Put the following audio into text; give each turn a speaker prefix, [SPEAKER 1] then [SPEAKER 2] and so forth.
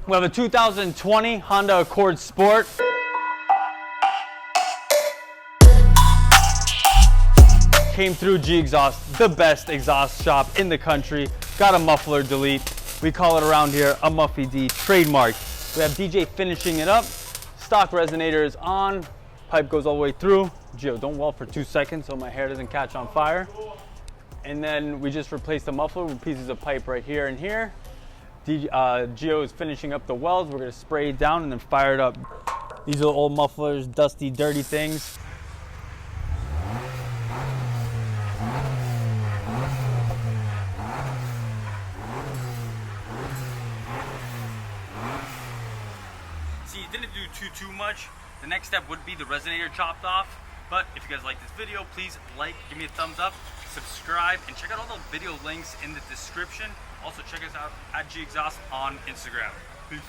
[SPEAKER 1] We have a 2020 Honda Accord Sport. Came through G Exhaust, the best exhaust shop in the country. Got a muffler delete. We call it around here a Muffy D trademark. We have DJ finishing it up. Stock resonator is on. Pipe goes all the way through. Gio, don't weld for 2 seconds so my hair doesn't catch on fire. And then we just replaced the muffler with pieces of pipe right here and here. Gio is finishing up the welds. We're gonna spray it down and then fire it up. These are old mufflers, dusty, dirty things. See, it didn't do too much. The next step would be the resonator chopped off. But if you guys like this video, please like, give me a thumbs up, subscribe, and check out all the video links in the description. Also check us out at G Exhaust on Instagram. Peace.